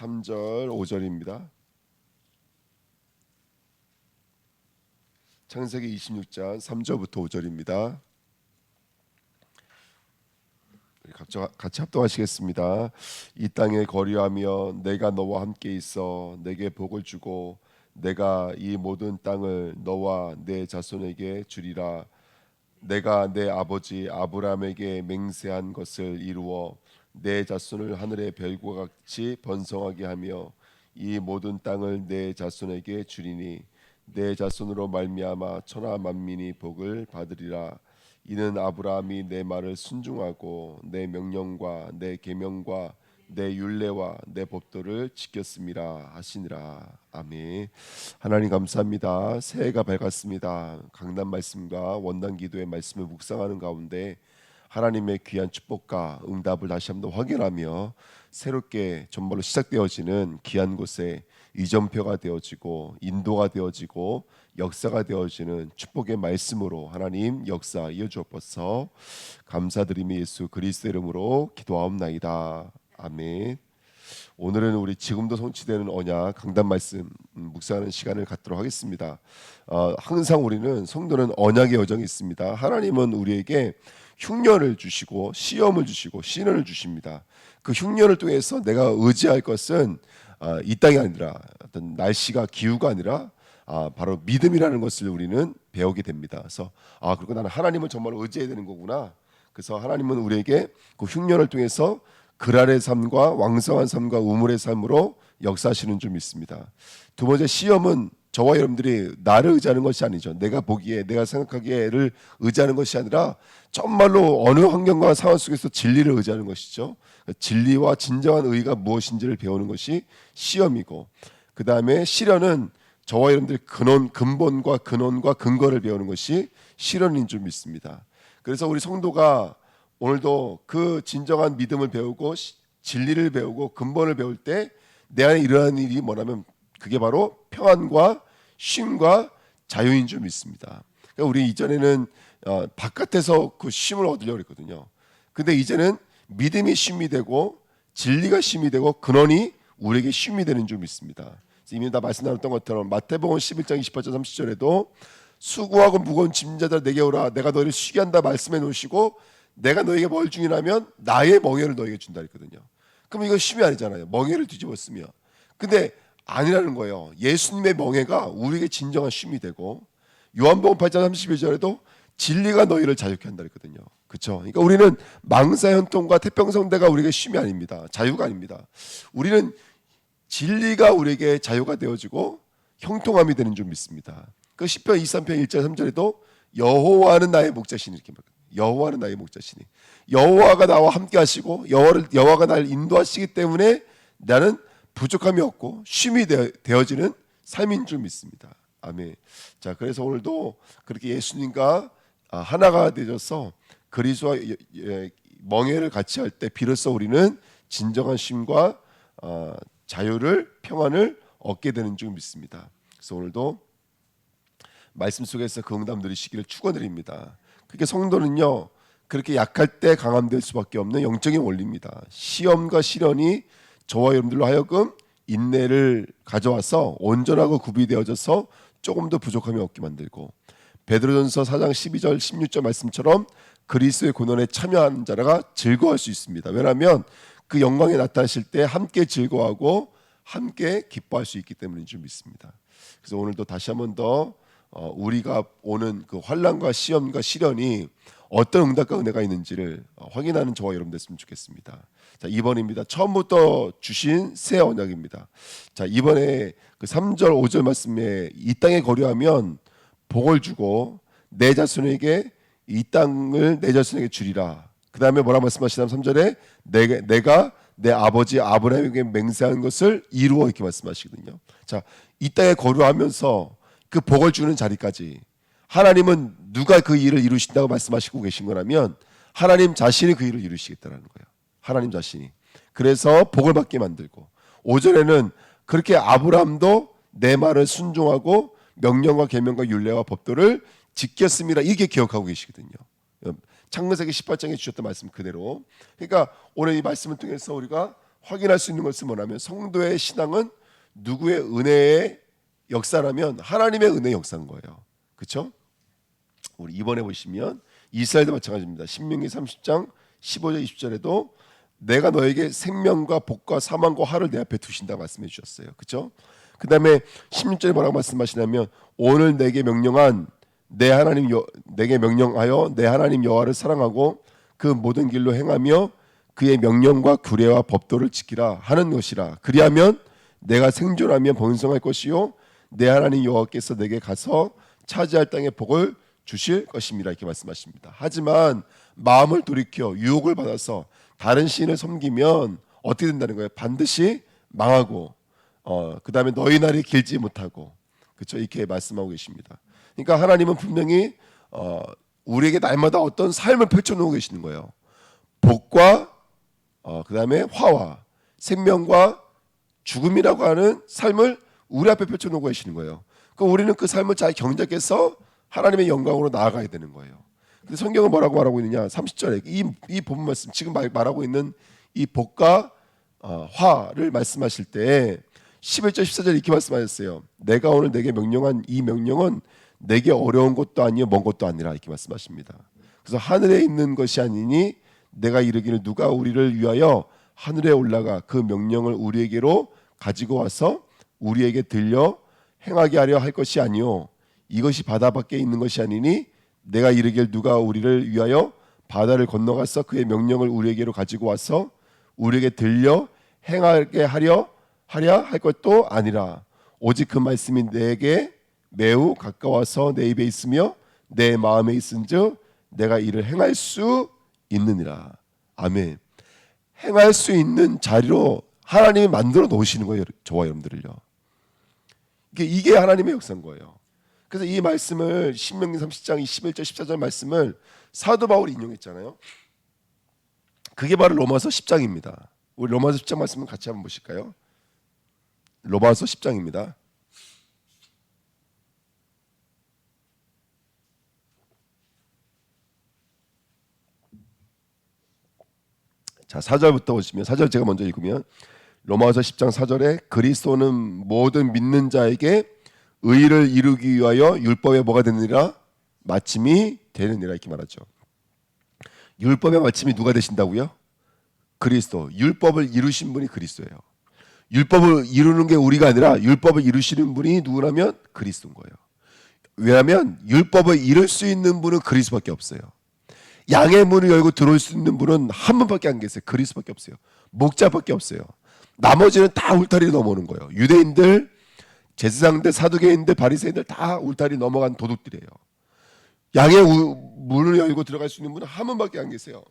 3절 5절입니다. 창세기 26장 3절부터 5절입니다. 같이 합독하시겠습니다. 이 땅에 거류하며 내가 너와 함께 있어 내게 복을 주고 내가 이 모든 땅을 너와 내 자손에게 주리라. 내가 내 아버지 아브라함에게 맹세한 것을 이루어 내 자손을 하늘의 별과 같이 번성하게 하며 이 모든 땅을 내 자손에게 주리니 내 자손으로 말미암아 천하 만민이 복을 받으리라. 이는 아브라함이 내 말을 순종하고 내 명령과 내 계명과 내 율례와 내 법도를 지켰음이라 하시니라. 아멘. 하나님 감사합니다. 새해가 밝았습니다. 강단 말씀과 원단 기도의 말씀을 묵상하는 가운데 하나님의 귀한 축복과 응답을 다시 한번 확인하며 새롭게 정말로 시작되어지는 귀한 곳에 이정표가 되어지고 인도가 되어지고 역사가 되어지는 축복의 말씀으로 하나님 역사 이어주옵소서. 감사드리며 예수 그리스도 이름으로 기도하옵나이다. 아멘. 오늘은 우리 지금도 성취되는 언약 강단 말씀 묵상하는 시간을 갖도록 하겠습니다. 항상 우리는 성도는 언약의 여정이 있습니다. 하나님은 우리에게 흉년을 주시고 시험을 주시고 시련을 주십니다. 그 흉년을 통해서 내가 의지할 것은 이 땅이 아니라 어떤 날씨가 기후가 아니라 바로 믿음이라는 것을 우리는 배우게 됩니다. 그래서 그리고 나는 하나님을 정말 의지해야 되는 거구나. 그래서 하나님은 우리에게 그 흉년을 통해서 그랄의 삶과 왕성한 삶과 우물의 삶으로 역사하시는 줄 믿습니다. 두 번째, 시험은 저와 여러분들이 나를 의지하는 것이 아니죠. 내가 보기에 내가 생각하기에를 의지하는 것이 아니라 정말로 어느 환경과 상황 속에서 진리를 의지하는 것이죠. 진리와 진정한 의의가 무엇인지를 배우는 것이 시험이고, 그 다음에 시련은 저와 여러분들이 근본과 근원과 근거를 배우는 것이 시련인 줄 믿습니다. 그래서 우리 성도가 오늘도 그 진정한 믿음을 배우고 진리를 배우고 근본을 배울 때 내 안에 일어나는 일이 뭐냐면 그게 바로 평안과 쉼과 자유인 줄 믿습니다. 그러니까 우리 이전에는 바깥에서 그 쉼을 얻으려고 했거든요. 근데 이제는 믿음이 쉼이 되고 진리가 쉼이 되고 근원이 우리에게 쉼이 되는 줄 믿습니다. 이미 다 말씀 나눴던 것처럼 마태복음 11장 28절 30절에도 수고하고 무거운 짐자들 내게 오라 내가 너희를 쉬게 한다 말씀해 놓으시고 내가 너에게 뭘 주냐면 나의 멍에를 너에게 준다 했거든요. 그럼 이거 쉼이 아니잖아요. 멍에를 뒤집었으며. 근데 아니라는 거예요. 예수님의 멍에가 우리에게 진정한 쉼이 되고 요한복음 8장 31절에도 진리가 너희를 자유케 한다 했거든요. 그렇죠? 그러니까 우리는 망사현통과 태평성대가 우리에게 쉼이 아닙니다. 자유가 아닙니다. 우리는 진리가 우리에게 자유가 되어지고 형통함이 되는 줄 믿습니다. 그 시편 23편 1절 3절에도 여호와는 나의 목자시니 이렇게 말합니다. 여호와는 나의 목자시니 여호와가 나와 함께 하시고 여호와가 나를 인도하시기 때문에 나는 부족함이 없고 쉼이 되어지는 삶인 줄 믿습니다. 아멘. 자, 그래서 오늘도 그렇게 예수님과 하나가 되어서 그리스도와 멍에를 같이 할 때 비로소 우리는 진정한 쉼과 자유를 평안을 얻게 되는 줄 믿습니다. 그래서 오늘도 말씀 속에서 그 응답 누리시기를 축원드립니다. 그렇게 성도는요 그렇게 약할 때 강함될 수밖에 없는 영적인 원리입니다. 시험과 시련이 저와 여러분들로 하여금 인내를 가져와서 온전하고 구비되어져서 조금 더 부족함이 없게 만들고, 베드로전서 4장 12절 16절 말씀처럼 그리스도의 고난에 참여하는 자가 즐거워할 수 있습니다. 왜냐하면 그 영광에 나타나실 때 함께 즐거워하고 함께 기뻐할 수 있기 때문인 줄 믿습니다. 그래서 오늘도 다시 한번 더 우리가 오는 그 환난과 시험과 시련이 어떤 응답과 은혜가 있는지를 확인하는 저와 여러분 됐으면 좋겠습니다. 자, 2번입니다. 처음부터 주신 새 언약입니다. 자, 이번에 그 3절 5절 말씀에 이 땅에 거류하면 복을 주고 내 자손에게 이 땅을 내 자손에게 주리라. 그 다음에 뭐라 말씀하시냐면 3절에 내가 내 아버지 아브라함에게 맹세한 것을 이루어 이렇게 말씀하시거든요. 자, 이 땅에 거류하면서 그 복을 주는 자리까지 하나님은 누가 그 일을 이루신다고 말씀하시고 계신 거라면 하나님 자신이 그 일을 이루시겠다는 거예요. 하나님 자신이. 그래서 복을 받게 만들고 5절에는 그렇게 아브라함도 내 말을 순종하고 명령과 계명과 율례와 법도를 지켰습니다. 이게 기억하고 계시거든요. 창세기 18장에 주셨던 말씀 그대로. 그러니까 오늘 이 말씀을 통해서 우리가 확인할 수 있는 것은 뭐냐면 성도의 신앙은 누구의 은혜의 역사라면 하나님의 은혜의 역사인 거예요. 그렇죠? 우리 이번에 보시면 이스라엘도 마찬가지입니다. 신명기 30장 15절 20절에도 내가 너에게 생명과 복과 사망과 화를 내 앞에 두신다 말씀해 주셨어요. 그렇죠? 그 다음에 16절에 뭐라고 말씀하시냐면 오늘 내게 명령한 내게 명령하여 내 하나님 여호와를 사랑하고 그 모든 길로 행하며 그의 명령과 규례와 법도를 지키라 하는 것이라. 그리하면 내가 생존하며 번성할 것이요 내 하나님 여호와께서 내게 가서 차지할 땅의 복을 주실 것입니다. 이렇게 말씀하십니다. 하지만 마음을 돌이켜 유혹을 받아서 다른 신을 섬기면 어떻게 된다는 거예요? 반드시 망하고 그 다음에 너희 날이 길지 못하고, 그렇죠? 이렇게 말씀하고 계십니다. 그러니까 하나님은 분명히 우리에게 날마다 어떤 삶을 펼쳐놓고 계시는 거예요. 복과 그 다음에 화와 생명과 죽음이라고 하는 삶을 우리 앞에 펼쳐놓고 계시는 거예요. 그러니까 우리는 그 삶을 잘 경작해서 하나님의 영광으로 나아가야 되는 거예요. 근데 성경은 뭐라고 말하고 있느냐? 30절에 이 본문 말씀 지금 말하고 있는 이 복과 화를 말씀하실 때 11절 14절 이렇게 말씀하셨어요. 내가 오늘 내게 명령한 이 명령은 내게 어려운 것도 아니요 먼 것도 아니라 이렇게 말씀하십니다. 그래서 하늘에 있는 것이 아니니 내가 이르기를 누가 우리를 위하여 하늘에 올라가 그 명령을 우리에게로 가지고 와서 우리에게 들려 행하게 하려 할 것이 아니요 이것이 바다 밖에 있는 것이 아니니 내가 이르기를 누가 우리를 위하여 바다를 건너가서 그의 명령을 우리에게로 가지고 와서 우리에게 들려 행하게 하려 할 것도 아니라 오직 그 말씀이 내게 매우 가까워서 내 입에 있으며 내 마음에 있은즉 내가 이를 행할 수 있느니라. 아멘. 행할 수 있는 자리로 하나님이 만들어 놓으시는 거예요. 저와 여러분들을요. 이게 하나님의 역사인 거예요. 그래서 이 말씀을 신명기 30장 21절 14절 말씀을 사도 바울이 인용했잖아요. 그게 바로 로마서 10장입니다. 우리 로마서 10장 말씀을 같이 한번 보실까요? 로마서 10장입니다. 자, 4절부터 보시면 4절 제가 먼저 읽으면 로마서 10장 4절에 그리스도는 모든 믿는 자에게 의를 이루기 위하여 율법에 뭐가 되느니라? 마침이 되느니라 이렇게 말하죠. 율법의 마침이 누가 되신다고요? 그리스도. 율법을 이루신 분이 그리스도예요. 율법을 이루는 게 우리가 아니라 율법을 이루시는 분이 누구냐면 그리스도인 거예요. 왜냐하면 율법을 이룰 수 있는 분은 그리스도밖에 없어요. 양의 문을 열고 들어올 수 있는 분은 한 분밖에 안 계세요. 그리스도밖에 없어요. 목자밖에 없어요. 나머지는 다 울타리로 넘어오는 거예요. 유대인들, 제사장들, 사두개인들, 바리새인들 다 울타리 넘어간 도둑들이에요. 양의 문을 열고 들어갈 수 있는 분은 한 분밖에 안 계세요.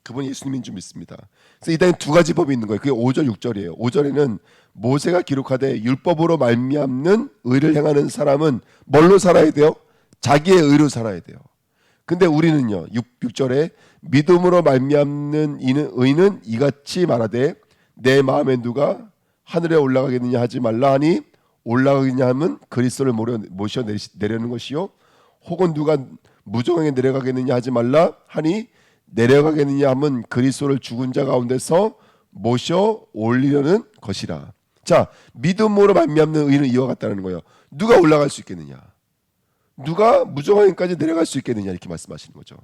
그분이 예수님인 줄 믿습니다. 그래서 이 땅에 두 가지 법이 있는 거예요. 그게 5절 6절이에요. 5절에는 모세가 기록하되 율법으로 말미암는 의를 행하는 사람은 뭘로 살아야 돼요? 자기의 의로 살아야 돼요. 근데 우리는요 6절에 믿음으로 말미암는 의는 이같이 말하되 내 마음에 누가 하늘에 올라가겠느냐 하지 말라 하니 올라가겠냐 하면 그리스도를 모셔 내려는 것이요 혹은 누가 무정하게 내려가겠느냐 하지 말라 하니 내려가겠느냐 하면 그리스도를 죽은 자 가운데서 모셔 올리려는 것이라. 자, 믿음으로 말미암는 의는 이와 같다는 거예요. 누가 올라갈 수 있겠느냐? 누가 무정하게까지 내려갈 수 있겠느냐 이렇게 말씀하시는 거죠.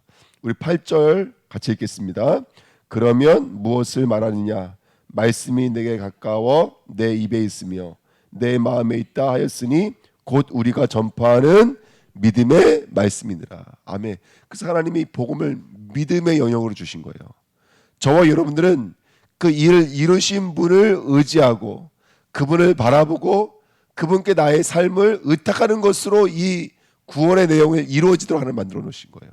우리 8절 같이 읽겠습니다. 그러면 무엇을 말하느냐? 말씀이 내게 가까워 내 입에 있으며 내 마음에 있다 하였으니 곧 우리가 전파하는 믿음의 말씀이니라. 아멘. 그래서 하나님이 복음을 믿음의 영역으로 주신 거예요. 저와 여러분들은 그 일을 이루신 분을 의지하고 그분을 바라보고 그분께 나의 삶을 의탁하는 것으로 이 구원의 내용을 이루어지도록 하나님 만들어 놓으신 거예요.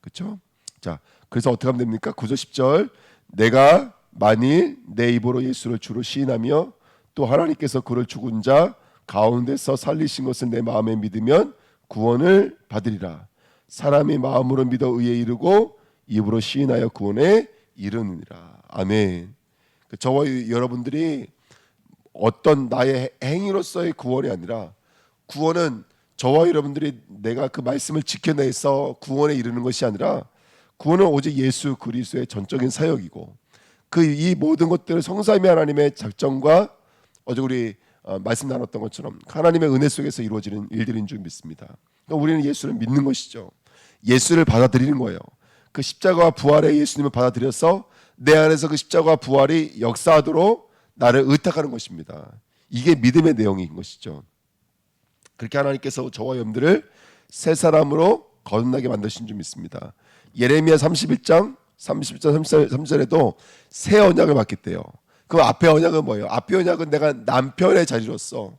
그렇죠? 자, 그래서 어떻게 하면 됩니까? 9절 10절 내가 만일 내 입으로 예수를 주로 시인하며 또 하나님께서 그를 죽은 자 가운데서 살리신 것을 내 마음에 믿으면 구원을 받으리라. 사람이 마음으로 믿어 의에 이르고 입으로 시인하여 구원에 이르느니라. 아멘. 저와 여러분들이 어떤 나의 행위로서의 구원이 아니라 구원은 저와 여러분들이 내가 그 말씀을 지켜내서 구원에 이르는 것이 아니라 구원은 오직 예수 그리스도의 전적인 사역이고 그 이 모든 것들을 성삼위 하나님의 작정과 어제 우리 말씀 나눴던 것처럼 하나님의 은혜 속에서 이루어지는 일들인 줄 믿습니다. 그러니까 우리는 예수를 믿는 것이죠. 예수를 받아들이는 거예요. 그 십자가와 부활의 예수님을 받아들여서 내 안에서 그 십자가와 부활이 역사하도록 나를 의탁하는 것입니다. 이게 믿음의 내용인 것이죠. 그렇게 하나님께서 저와 여러분들을 새 사람으로 거듭나게 만드신 줄 믿습니다. 예레미야 31장 3절에도 새 언약을 받겠대요. 그 앞에 언약은 뭐예요? 앞에 언약은 내가 남편의 자리로서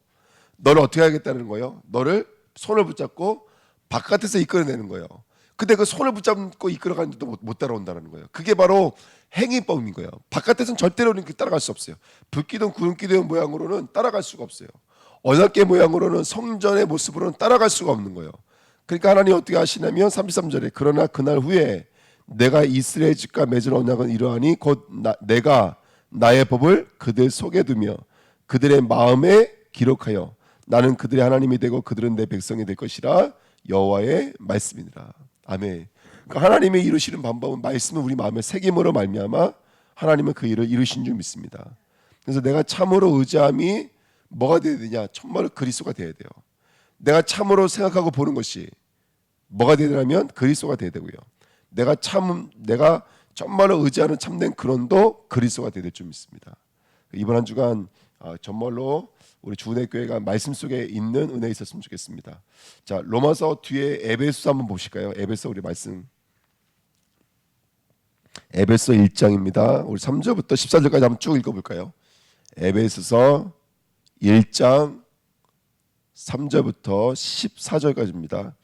너를 어떻게 하겠다는 거예요? 너를 손을 붙잡고 바깥에서 이끌어내는 거예요. 근데 그 손을 붙잡고 이끌어가는데도 못 따라온다는 거예요. 그게 바로 행위법인 거예요. 바깥에서는 절대로 따라갈 수 없어요. 불기둥 구름기둥 모양으로는 따라갈 수가 없어요. 언약궤 모양으로는 성전의 모습으로는 따라갈 수가 없는 거예요. 그러니까 하나님 어떻게 하시냐면 33절에 그러나 그날 후에 내가 이스라엘 집과 맺은 언약은 이러하니 곧 내가 나의 법을 그들 속에 두며 그들의 마음에 기록하여 나는 그들의 하나님이 되고 그들은 내 백성이 될 것이라 여호와의 말씀이니라. 아멘. 그러니까 하나님의 이루시는 방법은 말씀을 우리 마음에 새김으로 말미암아 하나님은 그 일을 이루신 줄 믿습니다. 그래서 내가 참으로 의지함이 뭐가 되어야 되냐? 정말로 그리스도가 되어야 돼요. 내가 참으로 생각하고 보는 것이 뭐가 되냐면 그리스도가 되어야 되고요. 내가 정말로 의지하는 참된 근원도 그리스도가 되어야 될 줄 믿습니다. 이번 한 주간 정말로 우리 주은혜 교회가 말씀 속에 있는 은혜 있었으면 좋겠습니다. 자, 로마서 뒤에 에베소 한번 보실까요? 에베소 우리 말씀 에베소 1장입니다. 우리 3절부터 14절까지 한번 쭉 읽어볼까요? 에베소서 1장 3절부터 14절까지입니다.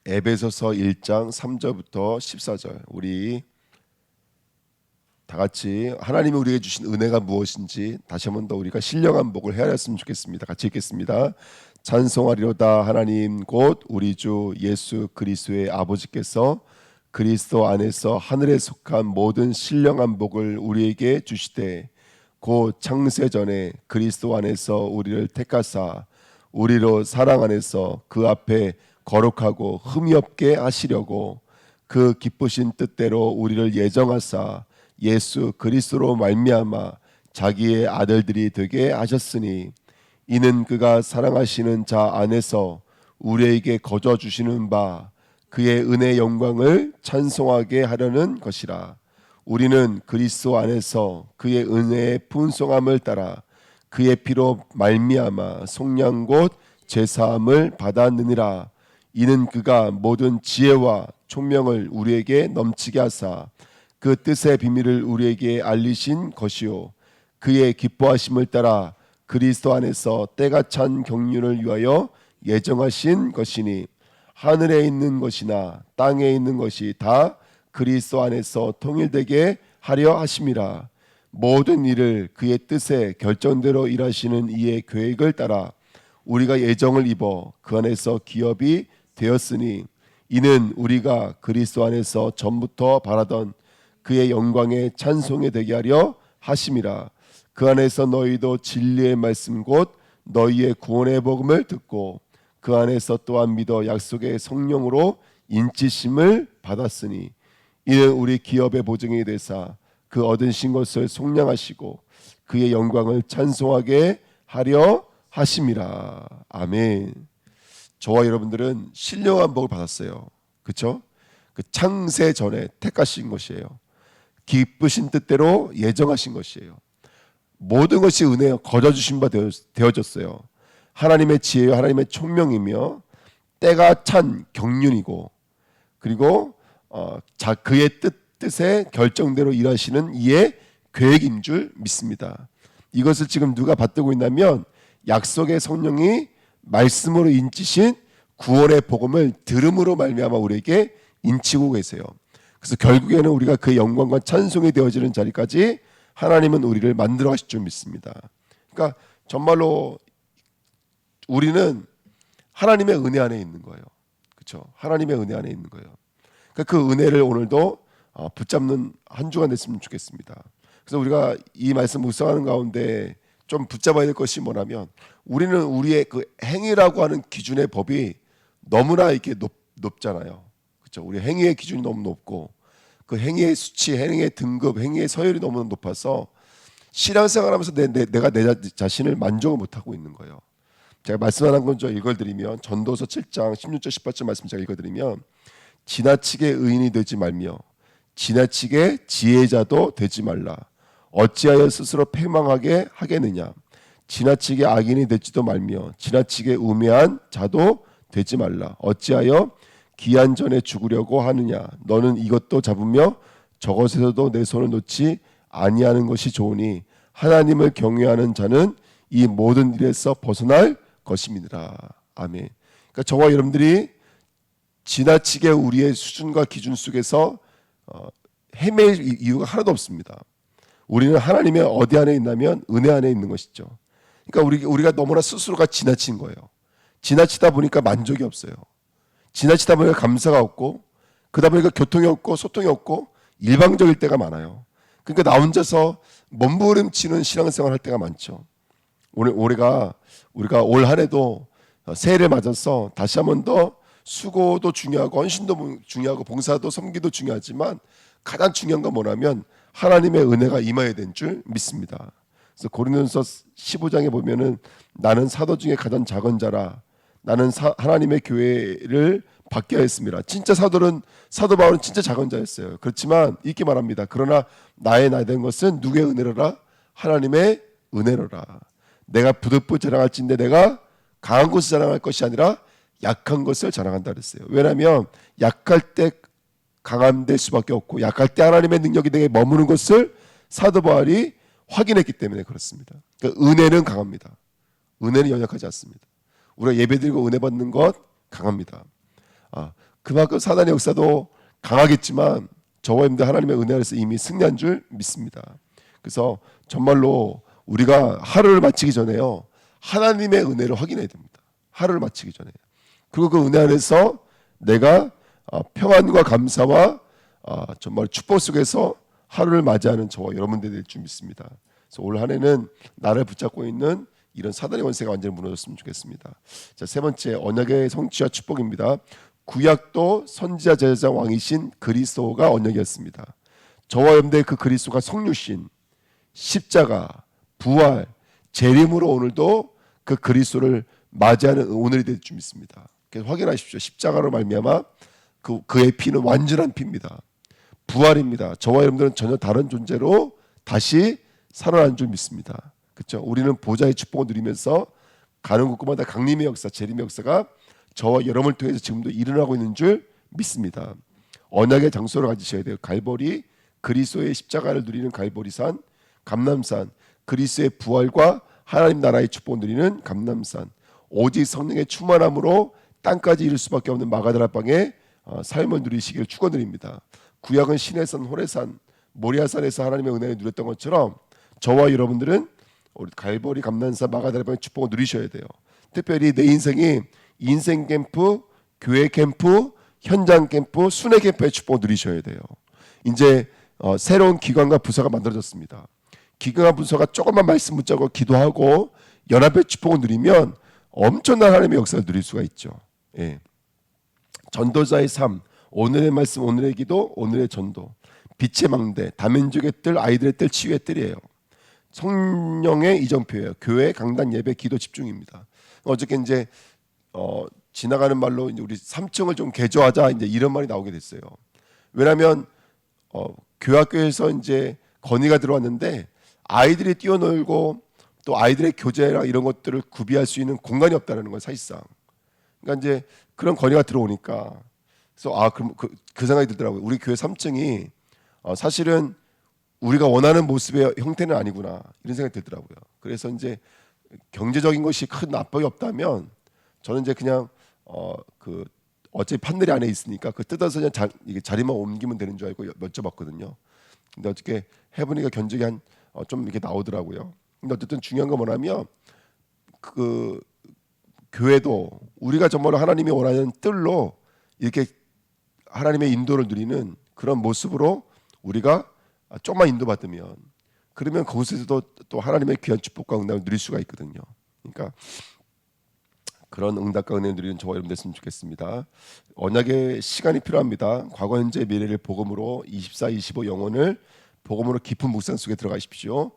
에베소서 1장 3절부터 14절 우리 다 같이 하나님이 우리에게 주신 은혜가 무엇인지 다시 한 번 더 우리가 신령한 복을 헤아렸으면 좋겠습니다. 같이 읽겠습니다. 찬송하리로다 하나님 곧 우리 주 예수 그리스도의 아버지께서 그리스도 안에서 하늘에 속한 모든 신령한 복을 우리에게 주시되 곧 창세 전에 그리스도 안에서 우리를 택하사 우리로 사랑 안에서 그 앞에 거룩하고 흠이 없게 하시려고 그 기쁘신 뜻대로 우리를 예정하사 예수 그리스도로 말미암아 자기의 아들들이 되게 하셨으니 이는 그가 사랑하시는 자 안에서 우리에게 거저 주시는 바 그의 은혜의 영광을 찬송하게 하려는 것이라. 우리는 그리스도 안에서 그의 은혜의 풍성함을 따라 그의 피로 말미암아 속량 곧 죄사함을 받았느니라. 이는 그가 모든 지혜와 총명을 우리에게 넘치게 하사 그 뜻의 비밀을 우리에게 알리신 것이요 그의 기뻐하심을 따라 그리스도 안에서 때가 찬 경륜을 위하여 예정하신 것이니 하늘에 있는 것이나 땅에 있는 것이 다 그리스도 안에서 통일되게 하려 하심이라. 모든 일을 그의 뜻에 결정대로 일하시는 이의 계획을 따라 우리가 예정을 입어 그 안에서 기업이 되었으니 이는 우리가 그리스도 안에서 전부터 바라던 그의 영광의 찬송이 되게 하려 하심이라. 그 안에서 너희도 진리의 말씀 곧 너희의 구원의 복음을 듣고 그 안에서 또한 믿어 약속의 성령으로 인치심을 받았으니 이는 우리 기업의 보증이 되사 그 얻으신 것을 속량하시고 그의 영광을 찬송하게 하려 하심이라. 아멘. 저와 여러분들은 신령한 복을 받았어요. 그렇죠? 그 창세 전에 택하신 것이에요. 기쁘신 뜻대로 예정하신 것이에요. 모든 것이 은혜여 거저 주신 바 되어졌어요. 하나님의 지혜와 하나님의 총명이며 때가 찬 경륜이고 그리고 그의 뜻에 결정대로 일하시는 이의 계획인 줄 믿습니다. 이것을 지금 누가 받들고 있냐면 약속의 성령이 말씀으로 인치신 구원의 복음을 들음으로 말미암아 우리에게 인치고 계세요. 그래서 결국에는 우리가 그 영광과 찬송이 되어지는 자리까지 하나님은 우리를 만들어 가실 줄 믿습니다. 그러니까 정말로 우리는 하나님의 은혜 안에 있는 거예요. 그렇죠? 하나님의 은혜 안에 있는 거예요. 그러니까 그 은혜를 오늘도 붙잡는 한 주간 됐으면 좋겠습니다. 그래서 우리가 이 말씀 묵상하는 가운데 좀 붙잡아야 될 것이 뭐냐면 우리는 우리의 그 행위라고 하는 기준의 법이 너무나 이렇게 높잖아요. 그렇죠? 우리 행위의 기준이 너무 높고 그 행위의 수치, 행위의 등급, 행위의 서열이 너무 높아서 신앙생활하면서 내가 내 자신을 만족을 못하고 있는 거예요. 제가 말씀하는 건 좀 읽어드리면 전도서 7장 16절 18절 말씀 제가 읽어드리면 지나치게 의인이 되지 말며 지나치게 지혜자도 되지 말라. 어찌하여 스스로 패망하게 하겠느냐. 지나치게 악인이 되지도 말며 지나치게 우매한 자도 되지 말라. 어찌하여 기한 전에 죽으려고 하느냐. 너는 이것도 잡으며 저것에서도 내 손을 놓지 아니하는 것이 좋으니 하나님을 경외하는 자는 이 모든 일에서 벗어날 것임이니라. 아멘. 그러니까 저와 여러분들이 지나치게 우리의 수준과 기준 속에서 헤맬 이유가 하나도 없습니다. 우리는 하나님의 어디 안에 있냐면 은혜 안에 있는 것이죠. 그러니까 우리가 너무나 스스로가 지나친 거예요. 지나치다 보니까 만족이 없어요. 지나치다 보니까 감사가 없고 그러다 보니까 교통이 없고 소통이 없고 일방적일 때가 많아요. 그러니까 나 혼자서 몸부림치는 신앙생활 할 때가 많죠. 우리가 올 한 해도 새해를 맞아서 다시 한 번 더 수고도 중요하고 헌신도 중요하고 봉사도 섬기도 중요하지만 가장 중요한 건 뭐냐면 하나님의 은혜가 임하여야 된 줄 믿습니다. 그래서 고린도전서 15장에 보면은 나는 사도 중에 가장 작은 자라 나는 하나님의 교회를 받게 하였습니다. 진짜 사도 바울은 진짜 작은 자였어요. 그렇지만 이렇게 말합니다. 그러나 나의 나 된 것은 누구의 은혜로라? 하나님의 은혜로라. 내가 부득불 자랑할진대 내가 강한 것을 자랑할 것이 아니라 약한 것을 자랑한다 그랬어요. 왜냐하면 약할 때 강한 될 수밖에 없고 약할 때 하나님의 능력이 내게 머무는 것을 사도 바울이 확인했기 때문에 그렇습니다. 그러니까 은혜는 강합니다. 은혜는 연약하지 않습니다. 우리가 예배드리고 은혜 받는 것 강합니다. 그만큼 사단의 역사도 강하겠지만 저와 여러분들 하나님의 은혜 안에서 이미 승리한 줄 믿습니다. 그래서 정말로 우리가 하루를 마치기 전에요 하나님의 은혜를 확인해야 됩니다. 하루를 마치기 전에. 그리고 그 은혜 안에서 내가 평안과 감사와 정말 축복 속에서 하루를 맞이하는 저와 여러분들이 될 줄 믿습니다. 그래서 올 한 해는 나를 붙잡고 있는 이런 사단의 권세가 완전히 무너졌으면 좋겠습니다. 자, 세 번째 언약의 성취와 축복입니다. 구약도 선지자 제사장 왕이신 그리스도가 언약이었습니다. 저와 여러분들의 그 그리스도가 성육신, 십자가, 부활, 재림으로 오늘도 그 그리스도를 맞이하는 오늘이 될 줄 믿습니다. 그래서 확인하십시오. 십자가로 말미암아 그의 피는 완전한 피입니다. 부활입니다. 저와 여러분들은 전혀 다른 존재로 다시 살아난 줄 믿습니다. 그렇죠? 우리는 보좌의 축복을 누리면서 가는 곳마다 강림의 역사, 재림의 역사가 저와 여러분을 통해서 지금도 일어나고 있는 줄 믿습니다. 언약의 장소를 가지셔야 돼요. 갈보리, 그리스도의 십자가를 누리는 갈보리산, 감람산, 그리스도의 부활과 하나님 나라의 축복을 누리는 감람산, 오직 성령의 충만함으로 땅까지 이룰 수밖에 없는 마가다라 방의 삶을 누리시기를 축원드립니다. 구약은 시내산, 호레산, 모리아산에서 하나님의 은혜를 누렸던 것처럼 저와 여러분들은 우리 갈보리, 감람산, 마가다라 방의 축복을 누리셔야 돼요. 특별히 내 인생이 인생 캠프, 교회 캠프, 현장 캠프, 순회 캠프의 축복을 누리셔야 돼요. 이제 새로운 기관과 부서가 만들어졌습니다. 기관과 부서가 조금만 말씀 붙잡고 기도하고 연합의 축복을 누리면 엄청난 하나님의 역사를 누릴 수가 있죠. 예. 전도자의 삶, 오늘의 말씀, 오늘의 기도, 오늘의 전도, 빛의 망대, 다민족의 뜰, 아이들의 뜰, 치유의 뜰이에요. 성령의 이정표예요. 교회, 강단, 예배, 기도 집중입니다. 어저께 이제 지나가는 말로 이제 우리 3층을 좀 개조하자 이제 이런 말이 나오게 됐어요. 왜냐하면 교학교에서 이제 건의가 들어왔는데 아이들이 뛰어놀고 또 아이들의 교재랑 이런 것들을 구비할 수 있는 공간이 없다는 거예요, 사실상. 그러니까 이제 그런 건의가 들어오니까 그래서 그럼 그 생각이 들더라고요. 우리 교회 3층이 사실은 우리가 원하는 모습의 형태는 아니구나 이런 생각이 들더라고요. 그래서 이제 경제적인 것이 큰 압박이 없다면 저는 이제 그냥 어차피 판넬이 안에 있으니까 그 뜯어서 그냥 자리만 옮기면 되는 줄 알고 여쭤봤거든요. 근데 어떻게 해보니까 견적이 좀 이렇게 나오더라고요. 근데 어쨌든 중요한 건 뭐냐면 그 교회도 우리가 정말 하나님이 원하는 뜰로 이렇게 하나님의 인도를 누리는 그런 모습으로 우리가 조금만 인도받으면 그러면 거기서도 또 하나님의 귀한 축복과 응답을 누릴 수가 있거든요. 그러니까 그런 응답과 은혜 누리는 저와 여러분 됐으면 좋겠습니다. 언약의 시간이 필요합니다. 과거, 현재, 미래를 복음으로 24, 25 영혼을 복음으로 깊은 묵상 속에 들어가십시오.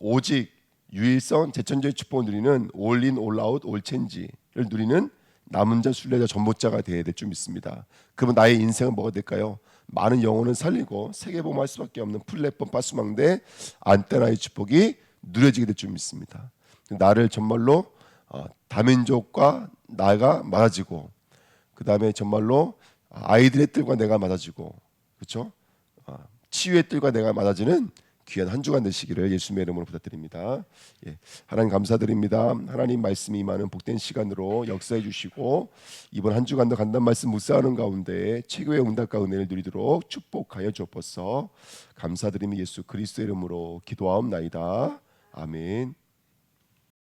오직 유일성 재천주의 축복을 누리는 올인, 올아웃, 올체인지를 누리는 남은 자, 순례자, 전보자가 되어야 될 줄 믿습니다. 그러면 나의 인생은 뭐가 될까요? 많은 영혼을 살리고 세계복음할 수밖에 없는 플랫폼 빠수망대 안테나의 축복이 누려지게 될 줄 믿습니다. 나를 정말로 다민족과 나가 맞아지고, 그 다음에 정말로 아이들의 뜰과 내가 맞아지고, 그렇죠? 치유의 뜰과 내가 맞아지는 귀한 한 주간 되시기를 예수님의 이름으로 부탁드립니다. 예, 하나님 감사드립니다. 하나님 말씀이 임하는 복된 시간으로 역사해 주시고 이번 한 주간도 간단 말씀 묵상하는 가운데 최고의 응답과 은혜를 누리도록 축복하여 주옵소서. 감사드리며 예수 그리스도의 이름으로 기도하옵나이다. 아멘.